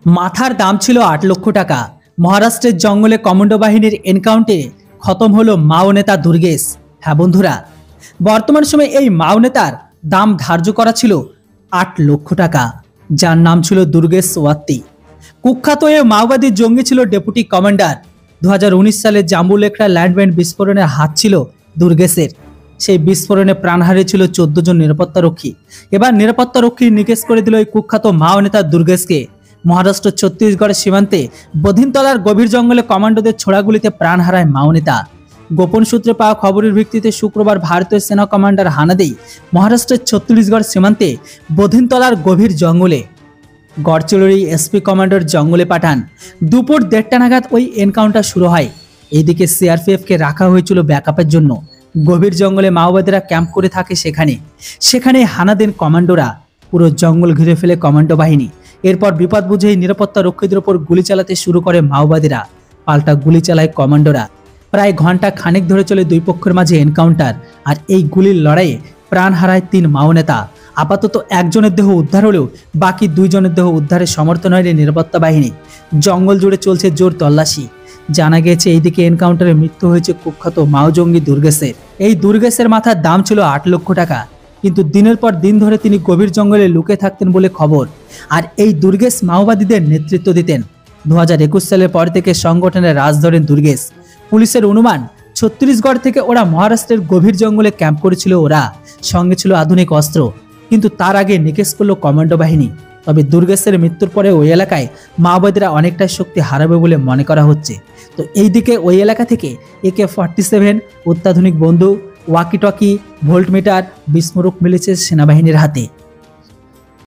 মাথার দাম ছিল ৮ লক্ষ টাকা। মহারাষ্ট্রের জঙ্গলে কমান্ডো বাহিনীর এনকাউন্টে খতম হলো মাও নেতা দুর্গেশ। হ্যাঁ বন্ধুরা, বর্তমান সময়ে এই মাও নেতার দাম ধার্য করা ছিল ৮ লক্ষ টাকা, যার নাম ছিল দুর্গেশ ওয়াত্তি। কুখ্যাত এ মাওবাদী জঙ্গি ছিল ডেপুটি কমান্ডার। 2019 সালে জাম্বুলেখড়া ল্যান্ডমাইন বিস্ফোরণের হাত ছিল দুর্গেশের। সেই বিস্ফোরণে প্রাণ হারিয়েছিল 14 জন নিরাপত্তারক্ষী। এবার নিরাপত্তারক্ষী নিকেশ করে দিল এই কুখ্যাত মাও নেতা দুর্গেশকে। মহারাষ্ট্র ছত্তিশগড়ের সীমান্তে বধিনতলার গভীর জঙ্গলে কমান্ডোদের ছোড়াগুলিতে প্রাণ হারায় মাও নেতা। গোপন সূত্রে পাওয়া খবরের ভিত্তিতে শুক্রবার ভারতীয় সেনা কমান্ডার হানাদেই মহারাষ্ট্রের ছত্তিশগড় সীমান্তে বধিনতলার গভীর জঙ্গলে গড়চিরোলি এসপি কমান্ডার জঙ্গলে পাঠান। দুপুর 1:30 নাগাদ ওই এনকাউন্টার শুরু হয়। এইদিকে সিআরপিএফকে রাখা হয়েছিল ব্যাকআপের জন্য। গভীর জঙ্গলে মাওবাদীরা ক্যাম্প করে থাকে সেখানে হানা দেন কমান্ডোরা। পুরো জঙ্গল ঘিরে ফেলে কমান্ডো বাহিনী। এরপর বিপদ বুঝেই নিরাপত্তা রক্ষীদের ওপর গুলি চালাতে শুরু করে মাওবাদীরা। পাল্টা গুলি চালায় কমান্ডোরা। প্রায় ঘন্টা খানেক ধরে চলে দুই পক্ষের মাঝে এনকাউন্টার। আর এই গুলির লড়াইয়ে প্রাণ হারায় 3 মাও নেতা। আপাতত একজনের দেহ উদ্ধার হলেও বাকি 2 জনের দেহ উদ্ধারে সমর্থন হয়নি নিরাপত্তা বাহিনী। জঙ্গল জুড়ে চলছে জোর তল্লাশি। জানা গেছে এইদিকে এনকাউন্টারে মৃত্যু হয়েছে কুখ্যাত মাও জঙ্গি দুর্গেশের। এই দুর্গেশের মাথার দাম ছিল ৮ লক্ষ টাকা, কিন্তু দিনের পর দিন ধরে তিনি গভীর জঙ্গলে লুকে থাকতেন বলে খবর। আর এই দুর্গেশ মাওবাদীদের নেতৃত্ব দিতেন। 2021 সালের পর থেকে সংগঠনের রাজ ধরেন দুর্গেশ। পুলিশের অনুমান ছত্তিশগড় থেকে ওরা মহারাষ্ট্রের গভীর জঙ্গলে ক্যাম্প করেছিল। ওরা সঙ্গে ছিল আধুনিক অস্ত্র, কিন্তু তার আগে নিকেশ করল কমান্ডো বাহিনী। তবে দুর্গেশের মৃত্যুর পরে ওই এলাকায় মাওবাদীরা অনেকটাই শক্তি হারাবে বলে মনে করা হচ্ছে। তো এইদিকে ওই এলাকা থেকে AK-47, অত্যাধুনিক বন্দুক, ওয়াকি টকি, ভোল্টমিটার, বিস্ফোরক মিলেছে সেনাবাহিনীর হাতে।